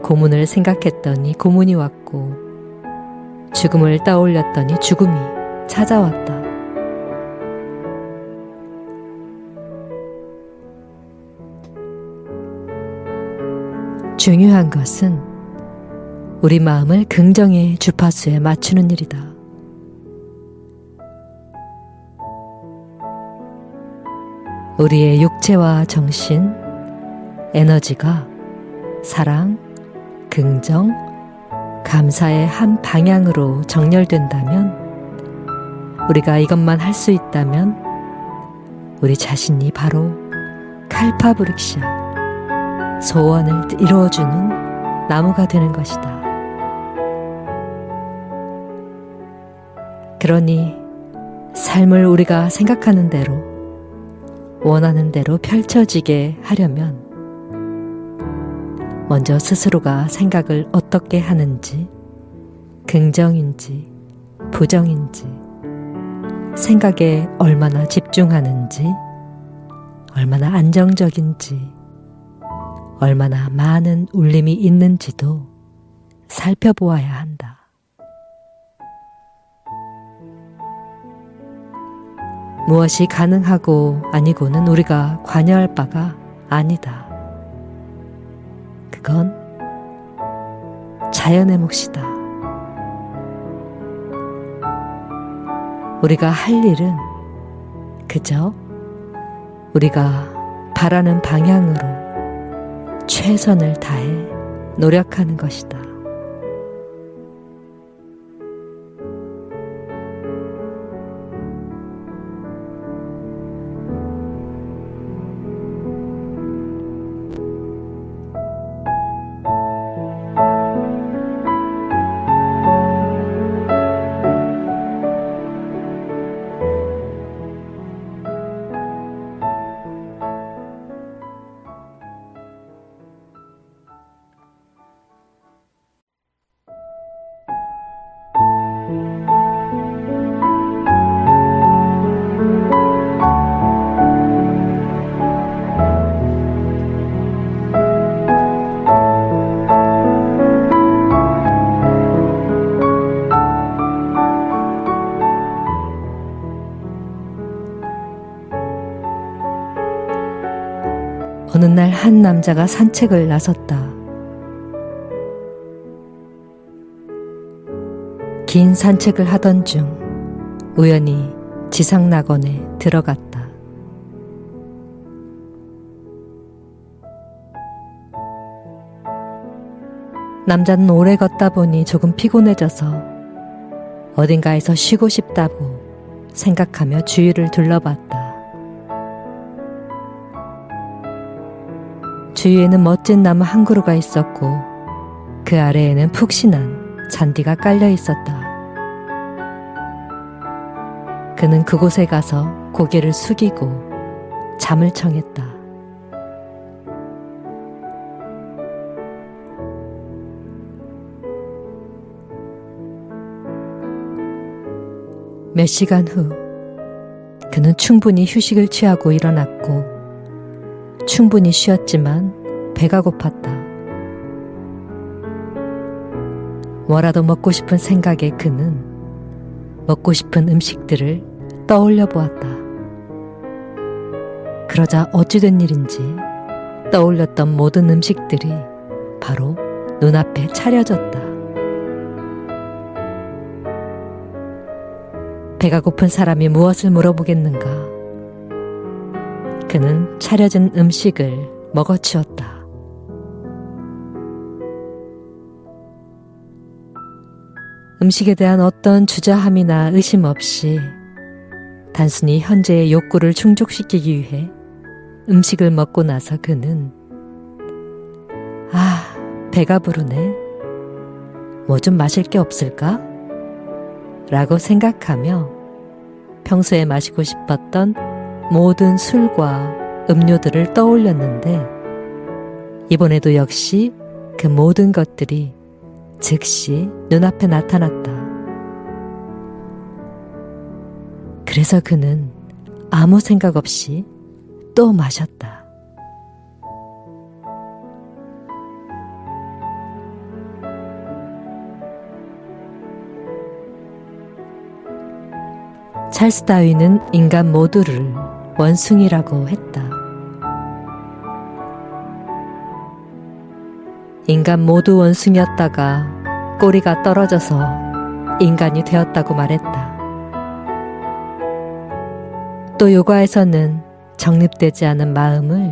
고문을 생각했더니 고문이 왔고, 죽음을 떠올렸더니 죽음이 찾아왔다. 중요한 것은 우리 마음을 긍정의 주파수에 맞추는 일이다. 우리의 육체와 정신, 에너지가 사랑, 긍정, 감사의 한 방향으로 정렬된다면, 우리가 이것만 할 수 있다면 우리 자신이 바로 칼파브릭샤, 소원을 이루어주는 나무가 되는 것이다. 그러니 삶을 우리가 생각하는 대로, 원하는 대로 펼쳐지게 하려면 먼저 스스로가 생각을 어떻게 하는지, 긍정인지 부정인지, 생각에 얼마나 집중하는지, 얼마나 안정적인지, 얼마나 많은 울림이 있는지도 살펴보아야 한다. 무엇이 가능하고 아니고는 우리가 관여할 바가 아니다. 그건 자연의 몫이다. 우리가 할 일은 그저 우리가 바라는 방향으로 최선을 다해 노력하는 것이다. 어느 날 한 남자가 산책을 나섰다. 긴 산책을 하던 중 우연히 지상낙원에 들어갔다. 남자는 오래 걷다 보니 조금 피곤해져서 어딘가에서 쉬고 싶다고 생각하며 주위를 둘러봤다. 주위에는 멋진 나무 한 그루가 있었고, 그 아래에는 푹신한 잔디가 깔려 있었다. 그는 그곳에 가서 고개를 숙이고 잠을 청했다. 몇 시간 후 그는 충분히 휴식을 취하고 일어났고, 충분히 쉬었지만 배가 고팠다. 뭐라도 먹고 싶은 생각에 그는 먹고 싶은 음식들을 떠올려 보았다. 그러자 어찌된 일인지 떠올렸던 모든 음식들이 바로 눈앞에 차려졌다. 배가 고픈 사람이 무엇을 물어보겠는가? 그는 차려진 음식을 먹어치웠다. 음식에 대한 어떤 주저함이나 의심 없이 단순히 현재의 욕구를 충족시키기 위해 음식을 먹고 나서 그는 배가 부르네. 뭐 좀 마실 게 없을까? 라고 생각하며 평소에 마시고 싶었던 모든 술과 음료들을 떠올렸는데 이번에도 역시 그 모든 것들이 즉시 눈앞에 나타났다. 그래서 그는 아무 생각 없이 또 마셨다. 찰스 다윈은 인간 모두를 원숭이라고 했다. 인간 모두 원숭이였다가 꼬리가 떨어져서 인간이 되었다고 말했다. 또 요가에서는 정립되지 않은 마음을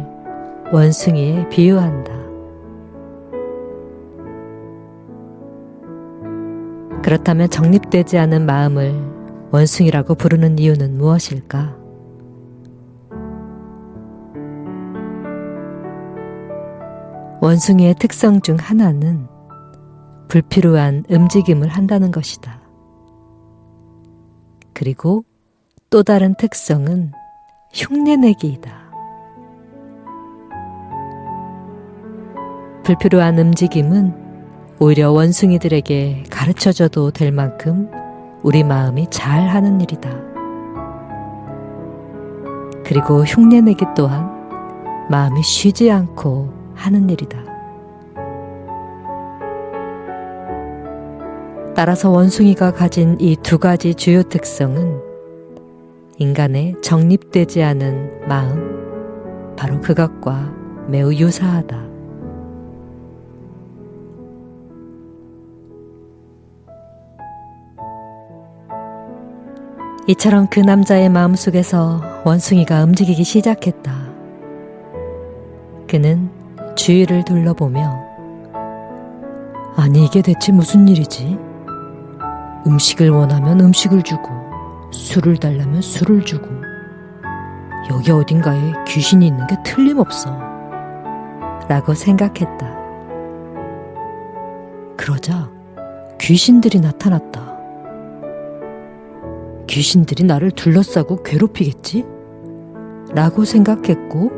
원숭이에 비유한다. 그렇다면 정립되지 않은 마음을 원숭이라고 부르는 이유는 무엇일까? 원숭이의 특성 중 하나는 불필요한 움직임을 한다는 것이다. 그리고 또 다른 특성은 흉내내기이다. 불필요한 움직임은 오히려 원숭이들에게 가르쳐줘도 될 만큼 우리 마음이 잘하는 일이다. 그리고 흉내내기 또한 마음이 쉬지 않고 하는 일이다. 따라서 원숭이가 가진 이 두 가지 주요 특성은 인간의 정립되지 않은 마음, 바로 그것과 매우 유사하다. 이처럼 그 남자의 마음속에서 원숭이가 움직이기 시작했다. 그는 주위를 둘러보며 아니 이게 대체 무슨 일이지? 음식을 원하면 음식을 주고 술을 달라면 술을 주고 여기 어딘가에 귀신이 있는 게 틀림없어 라고 생각했다. 그러자 귀신들이 나타났다. 귀신들이 나를 둘러싸고 괴롭히겠지? 라고 생각했고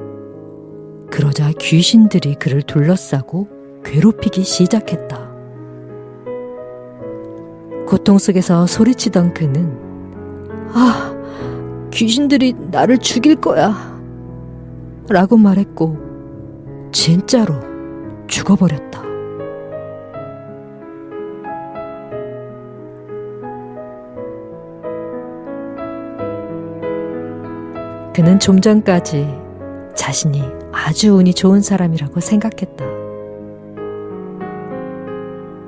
그러자 귀신들이 그를 둘러싸고 괴롭히기 시작했다. 고통 속에서 소리치던 그는 귀신들이 나를 죽일 거야 라고 말했고 진짜로 죽어버렸다. 그는 좀 전까지 자신이 아주 운이 좋은 사람이라고 생각했다.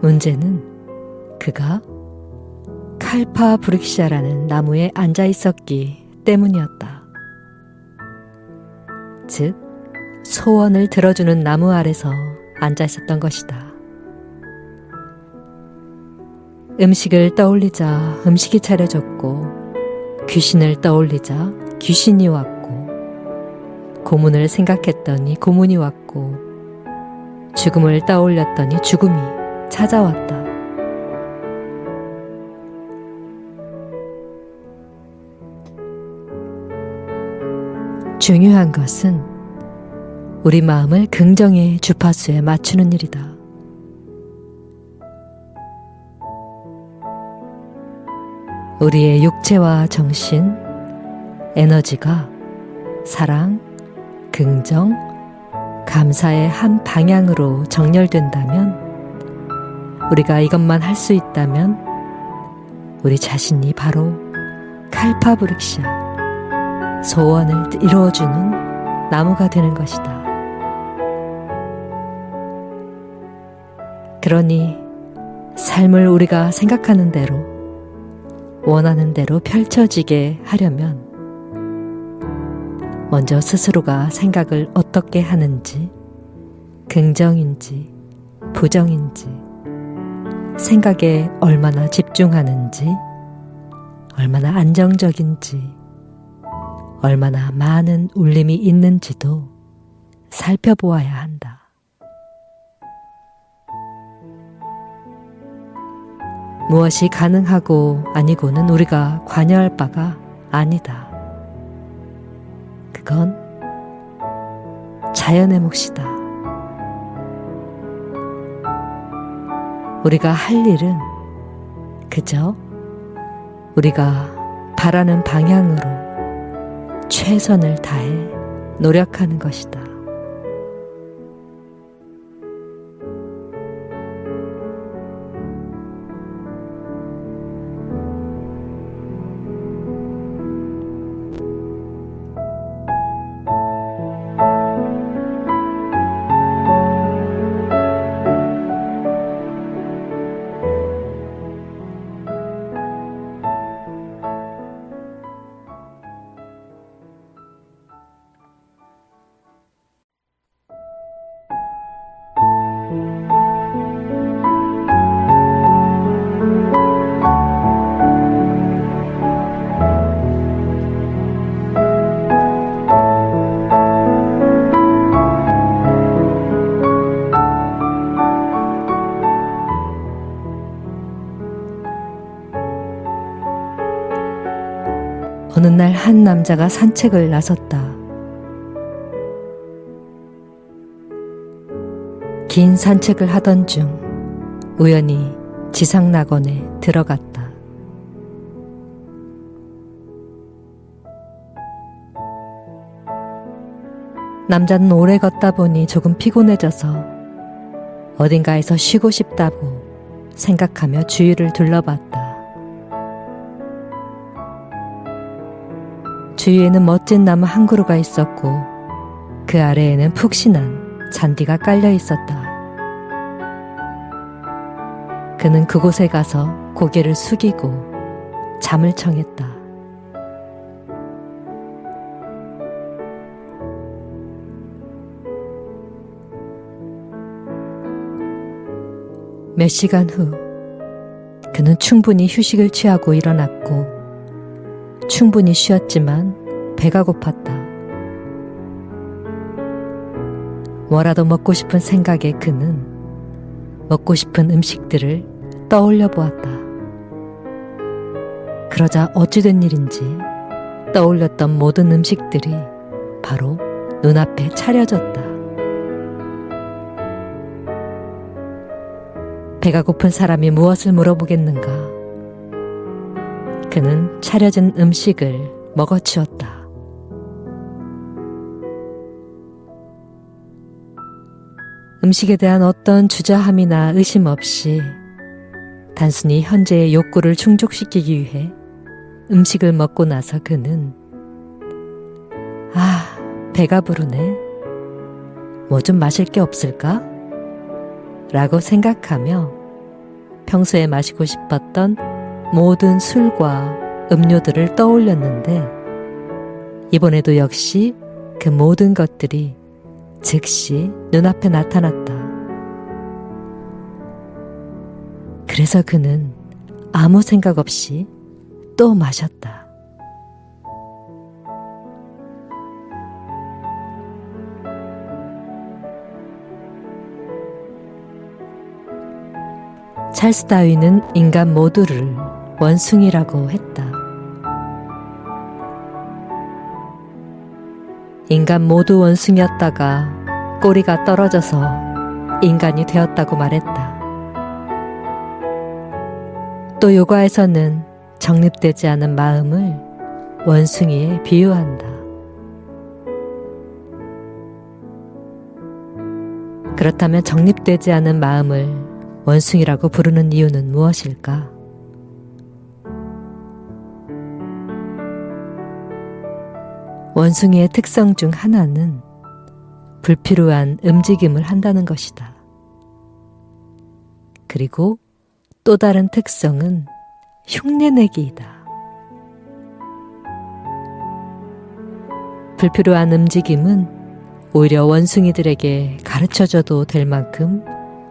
문제는 그가 칼파 브릭샤라는 나무에 앉아 있었기 때문이었다. 즉, 소원을 들어주는 나무 아래서 앉아 있었던 것이다. 음식을 떠올리자 음식이 차려졌고 귀신을 떠올리자 귀신이 왔고 고문을 생각했더니 고문이 왔고 죽음을 떠올렸더니 죽음이 찾아왔다. 중요한 것은 우리 마음을 긍정의 주파수에 맞추는 일이다. 우리의 육체와 정신, 에너지가 사랑, 긍정, 감사의 한 방향으로 정렬된다면 우리가 이것만 할 수 있다면 우리 자신이 바로 칼파브릭샤, 소원을 이루어주는 나무가 되는 것이다. 그러니 삶을 우리가 생각하는 대로 원하는 대로 펼쳐지게 하려면 먼저 스스로가 생각을 어떻게 하는지, 긍정인지 부정인지, 생각에 얼마나 집중하는지, 얼마나 안정적인지, 얼마나 많은 울림이 있는지도 살펴보아야 한다. 무엇이 가능하고 아니고는 우리가 관여할 바가 아니다. 그건 자연의 몫이다. 우리가 할 일은 그저 우리가 바라는 방향으로 최선을 다해 노력하는 것이다. 어느 날 한 남자가 산책을 나섰다. 긴 산책을 하던 중 우연히 지상낙원에 들어갔다. 남자는 오래 걷다 보니 조금 피곤해져서 어딘가에서 쉬고 싶다고 생각하며 주위를 둘러봤다. 주위에는 멋진 나무 한 그루가 있었고 그 아래에는 푹신한 잔디가 깔려 있었다. 그는 그곳에 가서 고개를 숙이고 잠을 청했다. 몇 시간 후 그는 충분히 휴식을 취하고 일어났고 충분히 쉬었지만 배가 고팠다. 뭐라도 먹고 싶은 생각에 그는 먹고 싶은 음식들을 떠올려 보았다. 그러자 어찌된 일인지 떠올렸던 모든 음식들이 바로 눈앞에 차려졌다. 배가 고픈 사람이 무엇을 물어보겠는가? 그는 차려진 음식을 먹어치웠다. 음식에 대한 어떤 주저함이나 의심 없이 단순히 현재의 욕구를 충족시키기 위해 음식을 먹고 나서 그는 배가 부르네. 뭐 좀 마실 게 없을까? 라고 생각하며 평소에 마시고 싶었던 모든 술과 음료들을 떠올렸는데 이번에도 역시 그 모든 것들이 즉시 눈앞에 나타났다. 그래서 그는 아무 생각 없이 또 마셨다. 찰스 다윈은 인간 모두를 원숭이라고 했다. 인간 모두 원숭이였다가 꼬리가 떨어져서 인간이 되었다고 말했다. 또 요가에서는 정립되지 않은 마음을 원숭이에 비유한다. 그렇다면 정립되지 않은 마음을 원숭이라고 부르는 이유는 무엇일까? 원숭이의 특성 중 하나는 불필요한 움직임을 한다는 것이다. 그리고 또 다른 특성은 흉내내기이다. 불필요한 움직임은 오히려 원숭이들에게 가르쳐줘도 될 만큼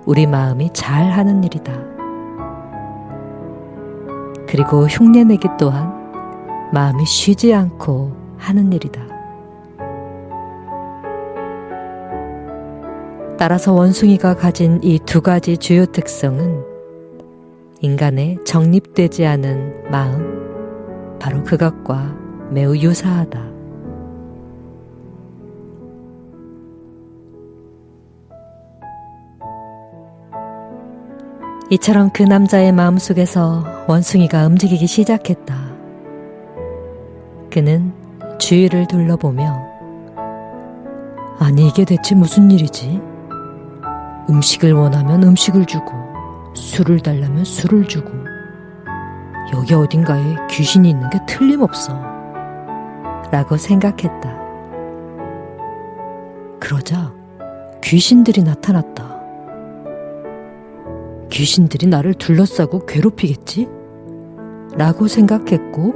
우리 마음이 잘하는 일이다. 그리고 흉내내기 또한 마음이 쉬지 않고 하는 일이다. 따라서 원숭이가 가진 이 두 가지 주요 특성은 인간의 정립되지 않은 마음, 바로 그것과 매우 유사하다. 이처럼 그 남자의 마음속에서 원숭이가 움직이기 시작했다. 그는 주위를 둘러보며 아니 이게 대체 무슨 일이지? 음식을 원하면 음식을 주고 술을 달라면 술을 주고 여기 어딘가에 귀신이 있는 게 틀림없어 라고 생각했다. 그러자 귀신들이 나타났다. 귀신들이 나를 둘러싸고 괴롭히겠지? 라고 생각했고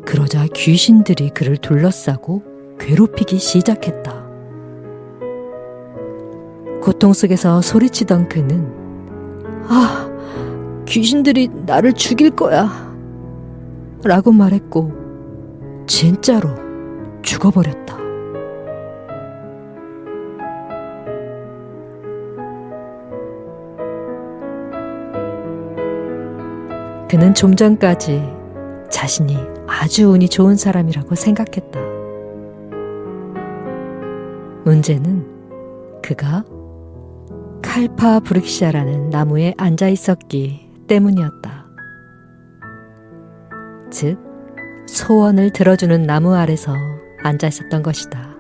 그러자 귀신들이 그를 둘러싸고 괴롭히기 시작했다. 고통 속에서 소리치던 그는 아, 귀신들이 나를 죽일 거야 라고 말했고 진짜로 죽어버렸다. 그는 좀 전까지 자신이 아주 운이 좋은 사람이라고 생각했다. 문제는 그가 칼파 브릭샤라는 나무에 앉아 있었기 때문이었다. 즉, 소원을 들어주는 나무 아래서 앉아 있었던 것이다.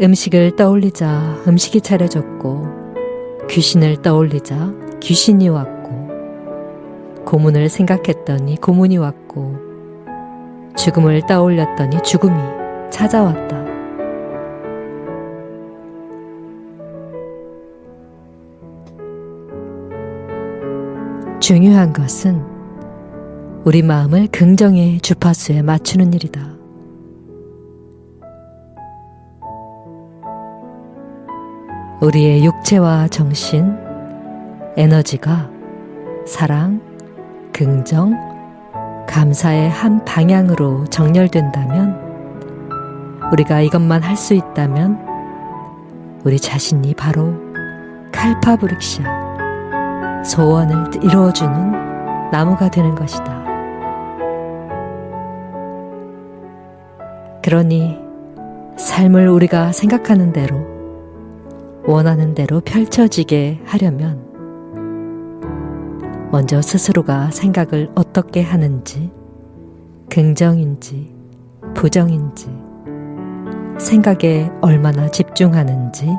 음식을 떠올리자 음식이 차려졌고, 귀신을 떠올리자 귀신이 왔고, 고문을 생각했더니 고문이 왔고, 죽음을 떠올렸더니 죽음이 찾아왔다. 중요한 것은 우리 마음을 긍정의 주파수에 맞추는 일이다. 우리의 육체와 정신, 에너지가 사랑, 긍정, 감사의 한 방향으로 정렬된다면, 우리가 이것만 할 수 있다면 우리 자신이 바로 칼파브릭샤, 소원을 이루어주는 나무가 되는 것이다. 그러니 삶을 우리가 생각하는 대로, 원하는 대로 펼쳐지게 하려면 먼저 스스로가 생각을 어떻게 하는지, 긍정인지 부정인지, 생각에 얼마나 집중하는지,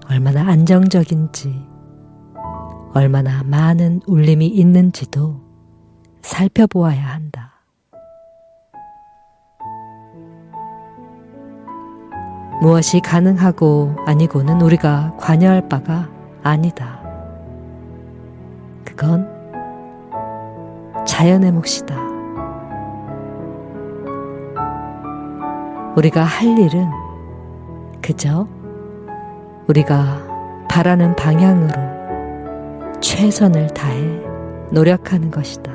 얼마나 안정적인지, 얼마나 많은 울림이 있는지도 살펴보아야 한다. 무엇이 가능하고 아니고는 우리가 관여할 바가 아니다. 그건 자연의 몫이다. 우리가 할 일은 그저 우리가 바라는 방향으로 최선을 다해 노력하는 것이다.